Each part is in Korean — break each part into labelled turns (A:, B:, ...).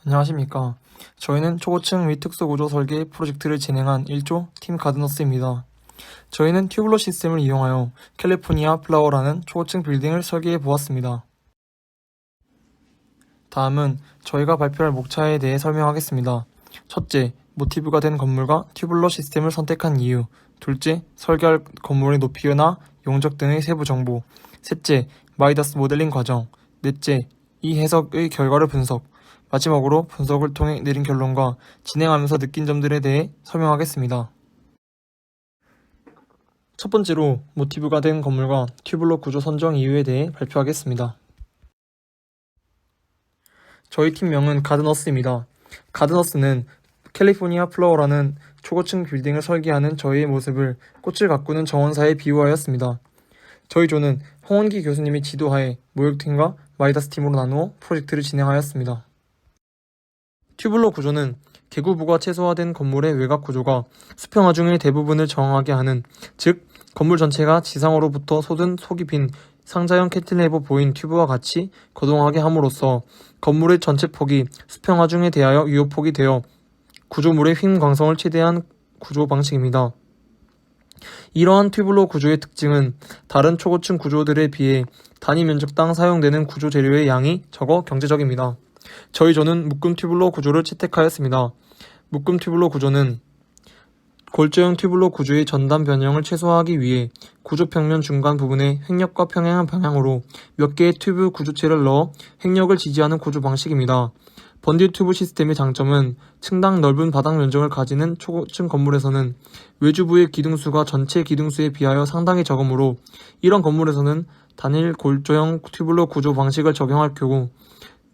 A: 안녕하십니까. 저희는 초고층 및 특수구조 설계 프로젝트를 진행한 1조 팀 가드너스입니다. 저희는 튜블러 시스템을 이용하여 캘리포니아 플라워라는 초고층 빌딩을 설계해 보았습니다. 다음은 저희가 발표할 목차에 대해 설명하겠습니다. 첫째, 모티브가 된 건물과 튜블러 시스템을 선택한 이유. 둘째, 설계할 건물의 높이나 용적 등의 세부 정보. 셋째, 마이다스 모델링 과정. 넷째, 이 해석의 결과를 분석. 마지막으로 분석을 통해 내린 결론과 진행하면서 느낀 점들에 대해 설명하겠습니다. 첫 번째로 모티브가 된 건물과 튜블러 구조 선정 이유에 대해 발표하겠습니다. 저희 팀명은 가드너스입니다. 가드너스는 캘리포니아 플라워라는 초고층 빌딩을 설계하는 저희의 모습을 꽃을 가꾸는 정원사에 비유하였습니다. 저희 조는 홍원기 교수님의 지도하에 모욕팀과 마이다스 팀으로 나누어 프로젝트를 진행하였습니다. 튜블러 구조는 개구부가 최소화된 건물의 외곽 구조가 수평화 중의 대부분을 정하게 하는, 즉 건물 전체가 지상으로부터 솟은 속이 빈 상자형 캔틸레버 보인 튜브와 같이 거동하게 함으로써 건물의 전체 폭이 수평화 중에 대하여 유효폭이 되어 구조물의 힘 광성을 최대한 구조 방식입니다. 이러한 튜블러 구조의 특징은 다른 초고층 구조들에 비해 단위 면적당 사용되는 구조 재료의 양이 적어 경제적입니다. 저희 조는 묶음 튜블러 구조를 채택하였습니다. 묶음 튜블러 구조는 골조형 튜블러 구조의 전단 변형을 최소화하기 위해 구조 평면 중간 부분에 횡력과 평행한 방향으로 몇 개의 튜브 구조체를 넣어 횡력을 지지하는 구조 방식입니다. 번딜 튜브 시스템의 장점은 층당 넓은 바닥 면적을 가지는 초고층 건물에서는 외주부의 기둥수가 전체 기둥수에 비하여 상당히 적으므로 이런 건물에서는 단일 골조형 튜블러 구조 방식을 적용할 경우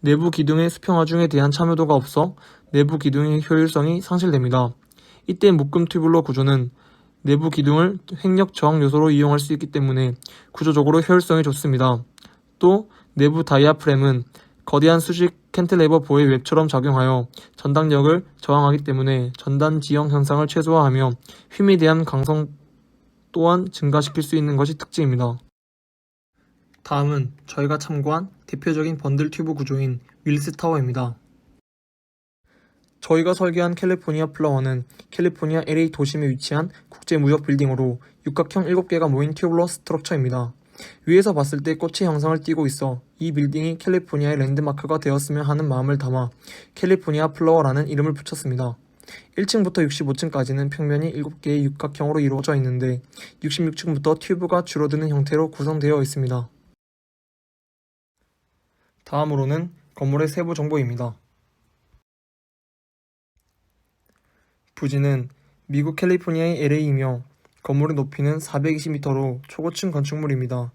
A: 내부 기둥의 수평화중에 대한 참여도가 없어 내부 기둥의 효율성이 상실됩니다. 이때 묶음 튜블러 구조는 내부 기둥을 횡력 저항 요소로 이용할 수 있기 때문에 구조적으로 효율성이 좋습니다. 또 내부 다이아프램은 거대한 수직 캔틸레버 보의 웹처럼 작용하여 전당력을 저항하기 때문에 전단 지형 현상을 최소화하며 힘에 대한 강성 또한 증가시킬 수 있는 것이 특징입니다. 다음은 저희가 참고한 대표적인 번들 튜브 구조인 윌스 타워입니다. 저희가 설계한 캘리포니아 플라워는 캘리포니아 LA 도심에 위치한 국제무역 빌딩으로 육각형 7개가 모인 튜블러 스트럭처입니다. 위에서 봤을 때 꽃의 형상을 띠고 있어 이 빌딩이 캘리포니아의 랜드마크가 되었으면 하는 마음을 담아 캘리포니아 플라워라는 이름을 붙였습니다. 1층부터 65층까지는 평면이 7개의 육각형으로 이루어져 있는데 66층부터 튜브가 줄어드는 형태로 구성되어 있습니다. 다음으로는 건물의 세부 정보입니다. 부지는 미국 캘리포니아의 LA이며 건물의 높이는 420m로 초고층 건축물입니다.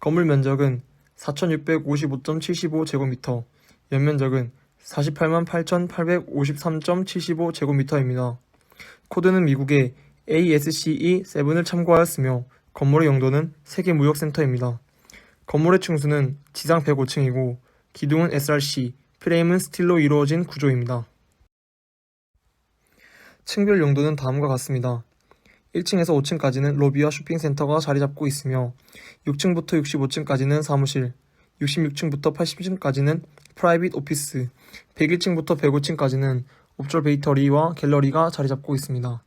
A: 건물 면적은 4,655.75제곱미터, 연면적은 488만 8,853.75제곱미터입니다. 코드는 미국의 ASCE7을 참고하였으며 건물의 용도는 세계무역센터입니다. 건물의 층수는 지상 105층이고 기둥은 SRC, 프레임은 스틸로 이루어진 구조입니다. 층별 용도는 다음과 같습니다. 1층에서 5층까지는 로비와 쇼핑센터가 자리잡고 있으며 6층부터 65층까지는 사무실, 66층부터 80층까지는 프라이빗 오피스, 101층부터 105층까지는 옵저베이터리와 갤러리가 자리잡고 있습니다.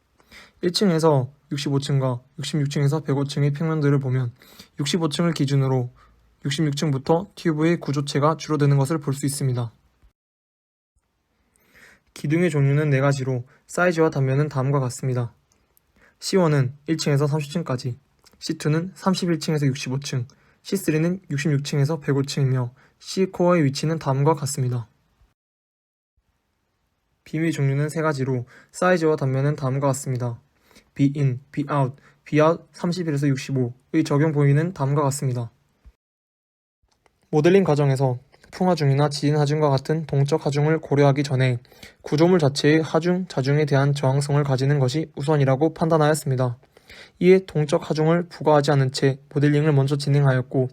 A: 1층에서 65층과 66층에서 105층의 평면들을 보면 65층을 기준으로 66층부터 튜브의 구조체가 줄어드는 것을 볼 수 있습니다. 기둥의 종류는 4가지로 사이즈와 단면은 다음과 같습니다. C1은 1층에서 30층까지, C2는 31층에서 65층, C3는 66층에서 105층이며 C코어의 위치는 다음과 같습니다. 빔의 종류는 3가지로 사이즈와 단면은 다음과 같습니다. B-in, B-out, B-out 31에서 65의 적용 범위는 다음과 같습니다. 모델링 과정에서 풍하중이나 지진 하중과 같은 동적 하중을 고려하기 전에 구조물 자체의 하중, 자중에 대한 저항성을 가지는 것이 우선이라고 판단하였습니다. 이에 동적 하중을 부과하지 않은 채 모델링을 먼저 진행하였고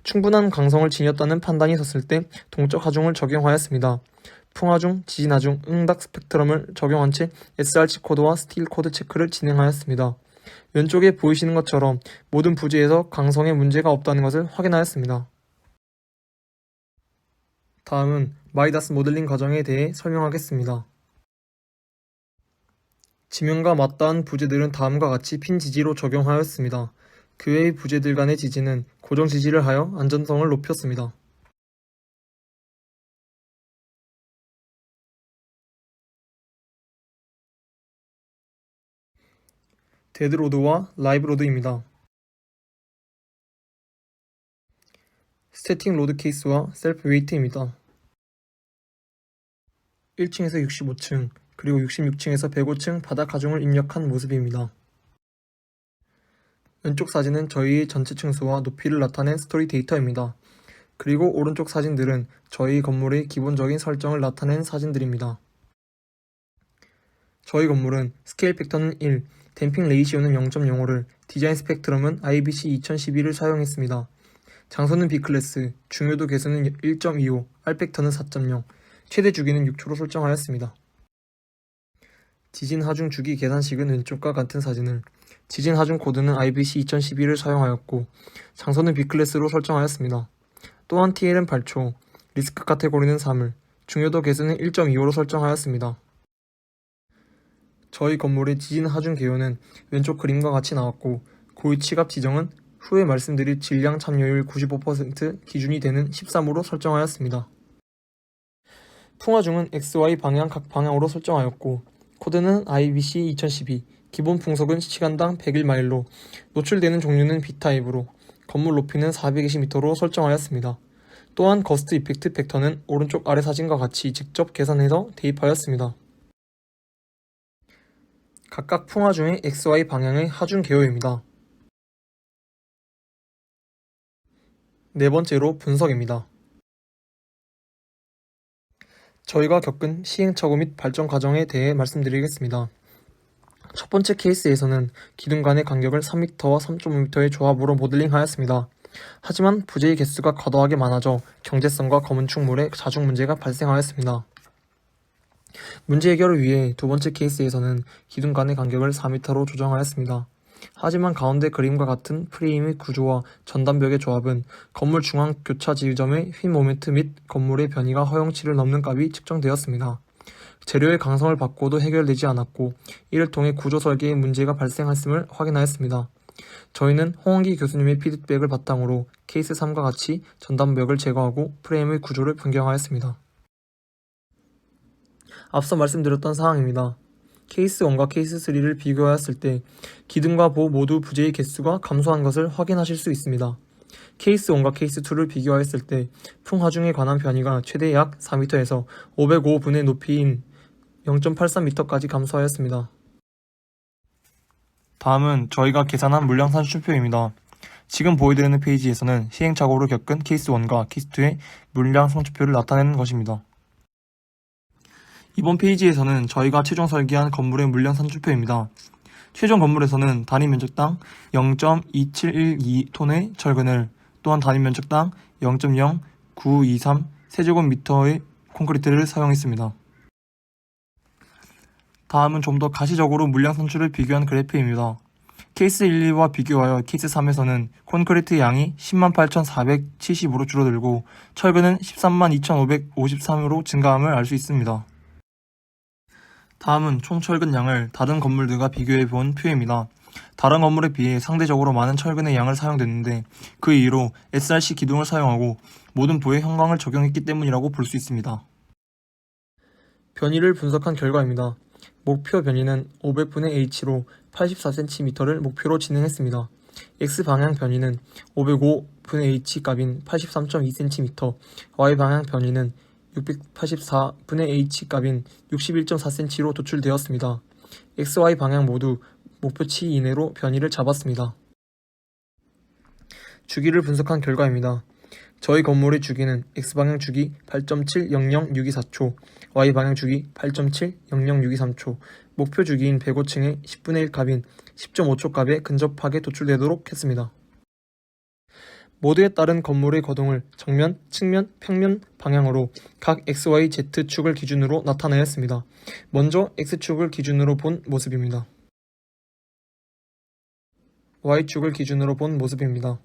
A: 충분한 강성을 지녔다는 판단이 섰을 때 동적 하중을 적용하였습니다. 풍하중, 지진하중, 응답 스펙트럼을 적용한 채 SRC 코드와 스틸 코드 체크를 진행하였습니다. 왼쪽에 보이시는 것처럼 모든 부지에서 강성에 문제가 없다는 것을 확인하였습니다. 다음은 마이다스 모델링 과정에 대해 설명하겠습니다. 지면과 맞닿은 부재들은 다음과 같이 핀 지지로 적용하였습니다. 그 외의 부재들 간의 지지는 고정 지지를 하여 안전성을 높였습니다. 데드로드와 라이브로드입니다. 스태틱 로드 케이스와 셀프 웨이트입니다. 1층에서 65층, 그리고 66층에서 105층 바닥 하중을 입력한 모습입니다. 왼쪽 사진은 저희의 전체 층수와 높이를 나타낸 스토리 데이터입니다. 그리고 오른쪽 사진들은 저희 건물의 기본적인 설정을 나타낸 사진들입니다. 저희 건물은 스케일 팩터는 1, 댐핑 레이시오는 0.05를, 디자인 스펙트럼은 IBC 2012를 사용했습니다. 장소는 B클래스, 중요도 계수는 1.25, R팩터는 4.0, 최대 주기는 6초로 설정하였습니다. 지진 하중 주기 계산식은 왼쪽과 같은 사진을, 지진 하중 코드는 IBC 2012를 사용하였고, 장소는 B클래스로 설정하였습니다. 또한 TL은 8초, 리스크 카테고리는 3을, 중요도 계수는 1.25로 설정하였습니다. 저희 건물의 지진 하중 개요는 왼쪽 그림과 같이 나왔고, 고위 취갑 지정은 후에 말씀드릴 질량 참여율 95% 기준이 되는 13으로 설정하였습니다. 풍화중은 XY 방향 각 방향으로 설정하였고, 코드는 IBC 2012, 기본 풍속은 시간당 101마일로, 노출되는 종류는 B타입으로, 건물 높이는 420m로 설정하였습니다. 또한 거스트 이펙트 팩터는 오른쪽 아래 사진과 같이 직접 계산해서 대입하였습니다. 각각 풍화중의 XY 방향의 하중 개요입니다. 네 번째로 분석입니다. 저희가 겪은 시행착오 및 발전 과정에 대해 말씀드리겠습니다. 첫 번째 케이스에서는 기둥 간의 간격을 3m와 3.5m의 조합으로 모델링하였습니다. 하지만 부재의 개수가 과도하게 많아져 경제성과 검은축물에 자중 문제가 발생하였습니다. 문제 해결을 위해 두 번째 케이스에서는 기둥 간의 간격을 4m로 조정하였습니다. 하지만 가운데 그림과 같은 프레임의 구조와 전단벽의 조합은 건물 중앙 교차 지점의 휜 모멘트 및 건물의 변이가 허용치를 넘는 값이 측정되었습니다. 재료의 강성을 바꿔도 해결되지 않았고, 이를 통해 구조 설계에 문제가 발생했음을 확인하였습니다. 저희는 홍원기 교수님의 피드백을 바탕으로 케이스 3과 같이 전단벽을 제거하고 프레임의 구조를 변경하였습니다. 앞서 말씀드렸던 사항입니다. 케이스 1과 케이스 3를 비교하였을 때 기둥과 보 모두 부재의 개수가 감소한 것을 확인하실 수 있습니다. 케이스 1과 케이스 2를 비교하였을 때 풍하중에 관한 변이가 최대 약 4m에서 505분의 높이인 0.83m까지 감소하였습니다. 다음은 저희가 계산한 물량 산출표입니다. 지금 보여드리는 페이지에서는 시행착오를 겪은 케이스 1과 케이스 2의 물량 산출표를 나타내는 것입니다. 이번 페이지에서는 저희가 최종 설계한 건물의 물량 산출표입니다. 최종 건물에서는 단위 면적당 0.2712톤의 철근을, 또한 단위 면적당 0.0923 세제곱미터의 콘크리트를 사용했습니다. 다음은 좀 더 가시적으로 물량 산출을 비교한 그래프입니다. 케이스 1, 2와 비교하여 케이스 3에서는 콘크리트 양이 108,470으로 줄어들고 철근은 132,553으로 증가함을 알 수 있습니다. 다음은 총 철근 양을 다른 건물들과 비교해 본 표입니다. 다른 건물에 비해 상대적으로 많은 철근의 양을 사용됐는데 그 이유로 SRC 기둥을 사용하고 모든 부에 형광을 적용했기 때문이라고 볼 수 있습니다. 변이를 분석한 결과입니다. 목표 변이는 500분의 H로 84cm를 목표로 진행했습니다. X방향 변이는 505분의 H 값인 83.2cm, Y방향 변이는 684분의 H 값인 61.4cm로 도출되었습니다. X, Y 방향 모두 목표치 이내로 변이를 잡았습니다. 주기를 분석한 결과입니다. 저희 건물의 주기는 X방향 주기 8.7006224초, Y방향 주기 8.70063초, 목표 주기인 105층의 10분의 1 값인 10.5초 값에 근접하게 도출되도록 했습니다. 모두에 따른 건물의 거동을 정면, 측면, 평면 방향으로 각 X, Y, Z축을 기준으로 나타내었습니다. 먼저 X축을 기준으로 본 모습입니다. Y축을 기준으로 본 모습입니다.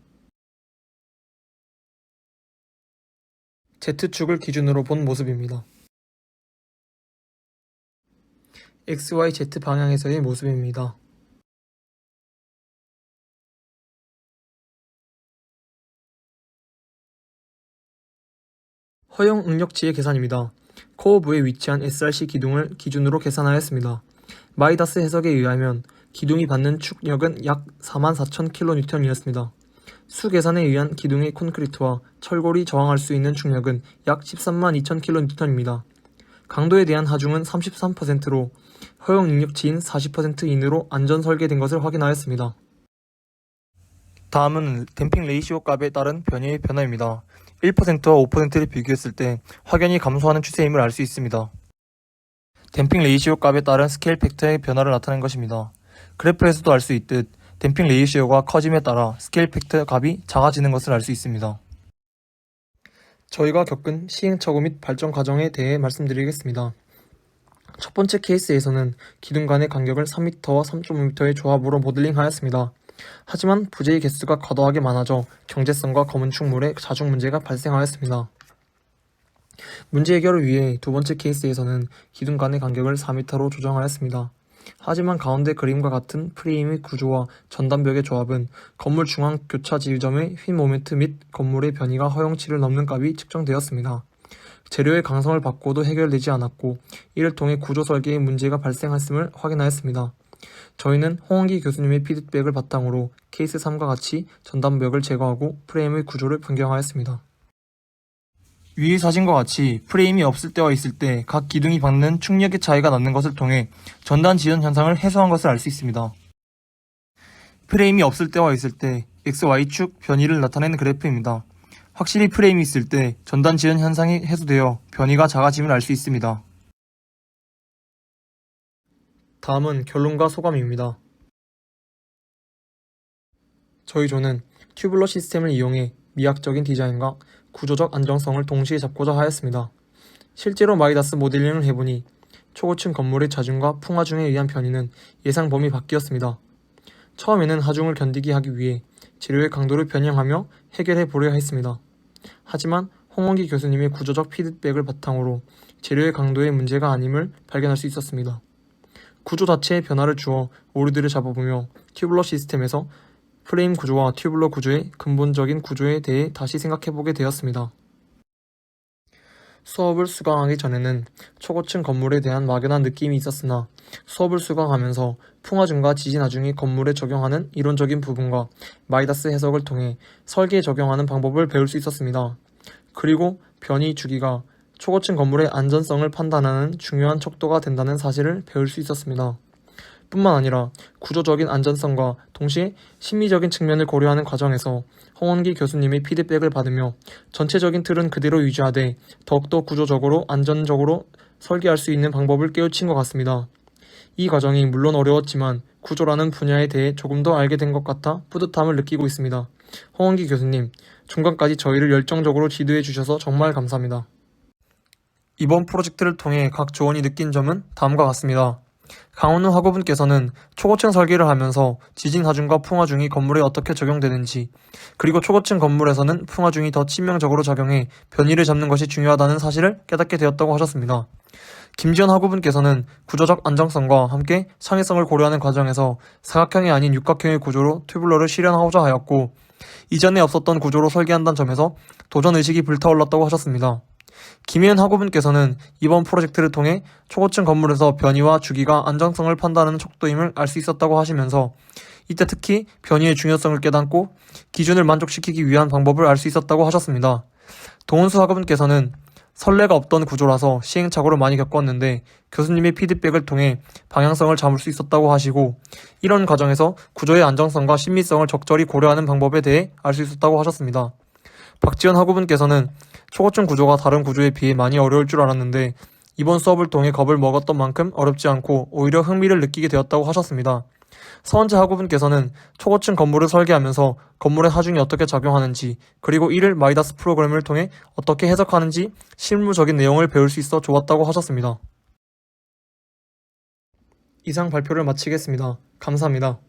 A: Z축을 기준으로 본 모습입니다. XYZ 방향에서의 모습입니다. 허용 응력치의 계산입니다. 코어부에 위치한 SRC 기둥을 기준으로 계산하였습니다. 마이다스 해석에 의하면 기둥이 받는 축력은 약 44,000kN이었습니다. 수 계산에 의한 기둥의 콘크리트와 철골이 저항할 수 있는 축력은 약 132,000kN입니다. 강도에 대한 하중은 33%로 허용 능력치인 40% 이내로 안전 설계된 것을 확인하였습니다. 다음은 댐핑 레이시오 값에 따른 변이의 변화입니다. 1%와 5%를 비교했을 때 확연히 감소하는 추세임을 알 수 있습니다. 댐핑 레이시오 값에 따른 스케일 팩터의 변화를 나타낸 것입니다. 그래프에서도 알 수 있듯 댐핑 레이시오가 커짐에 따라 스케일 팩터 값이 작아지는 것을 알 수 있습니다. 저희가 겪은 시행착오 및 발전 과정에 대해 말씀드리겠습니다. 첫 번째 케이스에서는 기둥 간의 간격을 3m와 3.5m의 조합으로 모델링하였습니다. 하지만 부재의 개수가 과도하게 많아져 경제성과 검은 축물에 자중 문제가 발생하였습니다. 문제 해결을 위해 두 번째 케이스에서는 기둥 간의 간격을 4m로 조정하였습니다. 하지만 가운데 그림과 같은 프레임의 구조와 전단벽의 조합은 건물 중앙 교차 지점의 휜 모멘트 및 건물의 변이가 허용치를 넘는 값이 측정되었습니다. 재료의 강성을 바꿔도 해결되지 않았고 이를 통해 구조 설계에 문제가 발생했음을 확인하였습니다. 저희는 홍원기 교수님의 피드백을 바탕으로 케이스 3과 같이 전단벽을 제거하고 프레임의 구조를 변경하였습니다. 위의 사진과 같이 프레임이 없을 때와 있을 때 각 기둥이 받는 축력의 차이가 나는 것을 통해 전단 지연 현상을 해소한 것을 알 수 있습니다. 프레임이 없을 때와 있을 때 XY축 변이를 나타내는 그래프입니다. 확실히 프레임이 있을 때 전단 지연 현상이 해소되어 변이가 작아짐을 알 수 있습니다. 다음은 결론과 소감입니다. 저희 조는 튜블러 시스템을 이용해 미학적인 디자인과 구조적 안정성을 동시에 잡고자 하였습니다. 실제로 마이다스 모델링을 해보니 초고층 건물의 자중과 풍하중에 의한 변이는 예상 범위 밖이었습니다. 처음에는 하중을 견디게 하기 위해 재료의 강도를 변형하며 해결해 보려 했습니다. 하지만 홍원기 교수님의 구조적 피드백을 바탕으로 재료의 강도에 문제가 아님을 발견할 수 있었습니다. 구조 자체에 변화를 주어 오류들을 잡아보며 튜블러 시스템에서 프레임 구조와 튜블러 구조의 근본적인 구조에 대해 다시 생각해보게 되었습니다. 수업을 수강하기 전에는 초고층 건물에 대한 막연한 느낌이 있었으나 수업을 수강하면서 풍하중과 지진하중이 건물에 적용하는 이론적인 부분과 마이다스 해석을 통해 설계에 적용하는 방법을 배울 수 있었습니다. 그리고 변이 주기가 초고층 건물의 안전성을 판단하는 중요한 척도가 된다는 사실을 배울 수 있었습니다. 뿐만 아니라 구조적인 안전성과 동시에 심미적인 측면을 고려하는 과정에서 홍원기 교수님의 피드백을 받으며 전체적인 틀은 그대로 유지하되 더욱더 구조적으로 안전적으로 설계할 수 있는 방법을 깨우친 것 같습니다. 이 과정이 물론 어려웠지만 구조라는 분야에 대해 조금 더 알게 된 것 같아 뿌듯함을 느끼고 있습니다. 홍원기 교수님, 중간까지 저희를 열정적으로 지도해 주셔서 정말 감사합니다. 이번 프로젝트를 통해 각 조원이 느낀 점은 다음과 같습니다. 강원우 학우분께서는 초고층 설계를 하면서 지진 하중과 풍하중이 건물에 어떻게 적용되는지, 그리고 초고층 건물에서는 풍하중이 더 치명적으로 작용해 변이를 잡는 것이 중요하다는 사실을 깨닫게 되었다고 하셨습니다. 김지연 학우분께서는 구조적 안정성과 함께 창의성을 고려하는 과정에서 사각형이 아닌 육각형의 구조로 튜블러를 실현하고자 하였고, 이전에 없었던 구조로 설계한다는 점에서 도전의식이 불타올랐다고 하셨습니다. 김혜은 학우분께서는 이번 프로젝트를 통해 초고층 건물에서 변이와 주기가 안정성을 판단하는 척도임을 알 수 있었다고 하시면서 이때 특히 변이의 중요성을 깨닫고 기준을 만족시키기 위한 방법을 알 수 있었다고 하셨습니다. 동은수 학우분께서는 선례가 없던 구조라서 시행착오를 많이 겪었는데 교수님의 피드백을 통해 방향성을 잡을 수 있었다고 하시고, 이런 과정에서 구조의 안정성과 신미성을 적절히 고려하는 방법에 대해 알 수 있었다고 하셨습니다. 박지연 학우분께서는 초고층 구조가 다른 구조에 비해 많이 어려울 줄 알았는데 이번 수업을 통해 겁을 먹었던 만큼 어렵지 않고 오히려 흥미를 느끼게 되었다고 하셨습니다. 서원재 학우분께서는 초고층 건물을 설계하면서 건물의 하중이 어떻게 작용하는지, 그리고 이를 마이다스 프로그램을 통해 어떻게 해석하는지 실무적인 내용을 배울 수 있어 좋았다고 하셨습니다. 이상 발표를 마치겠습니다. 감사합니다.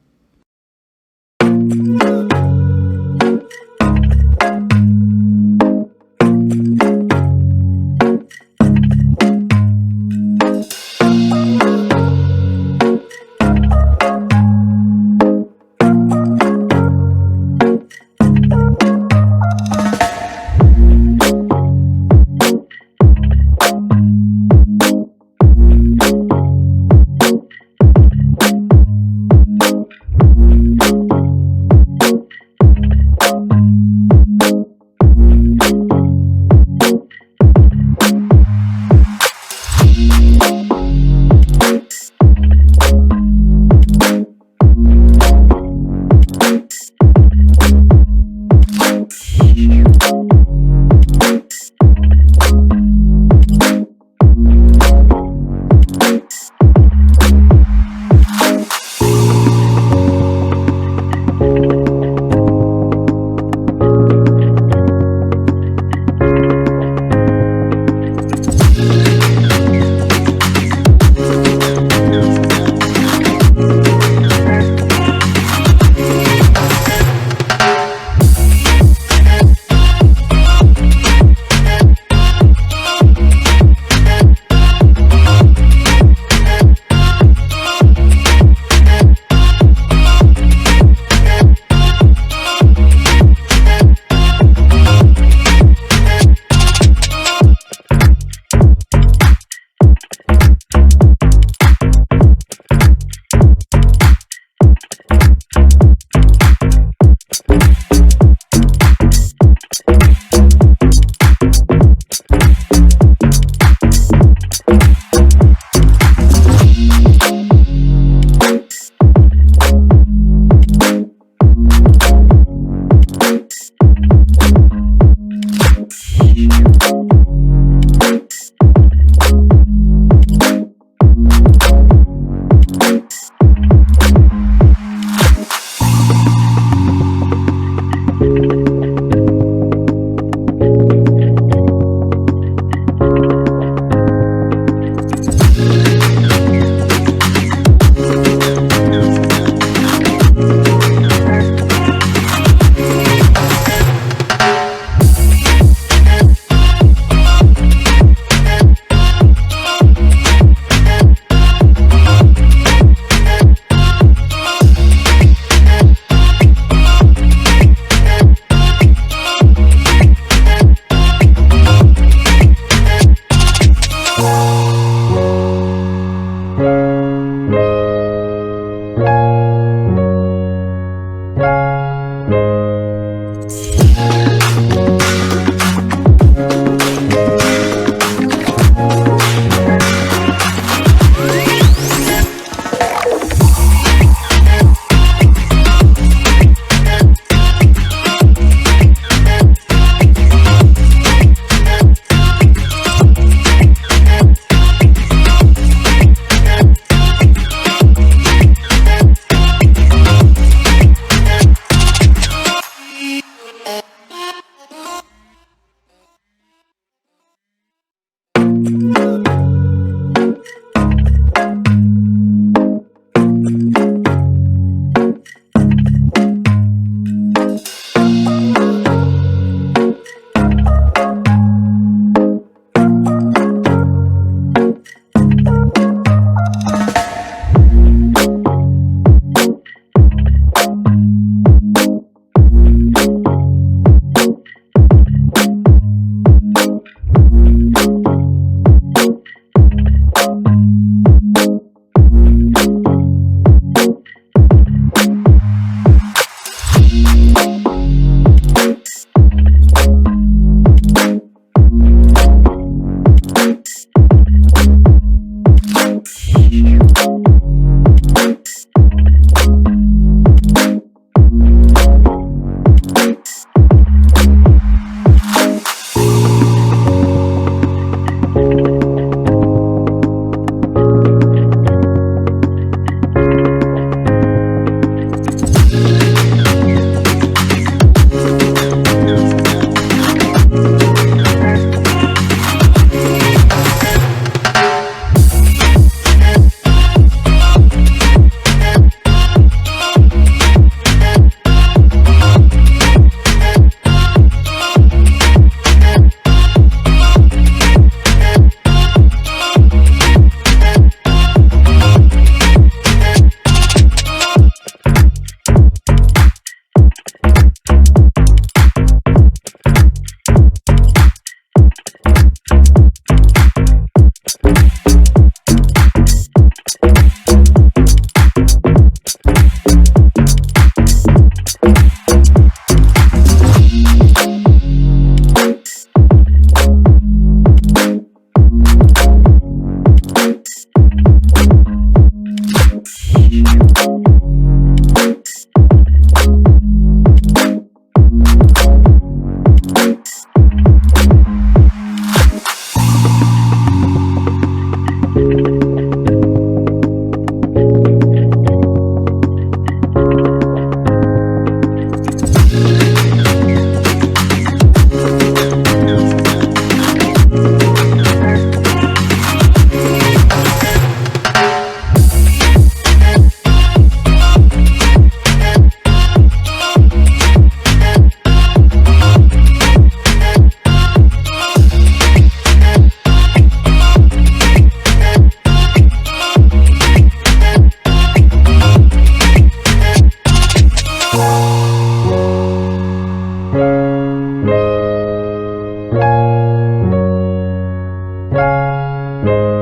B: 네.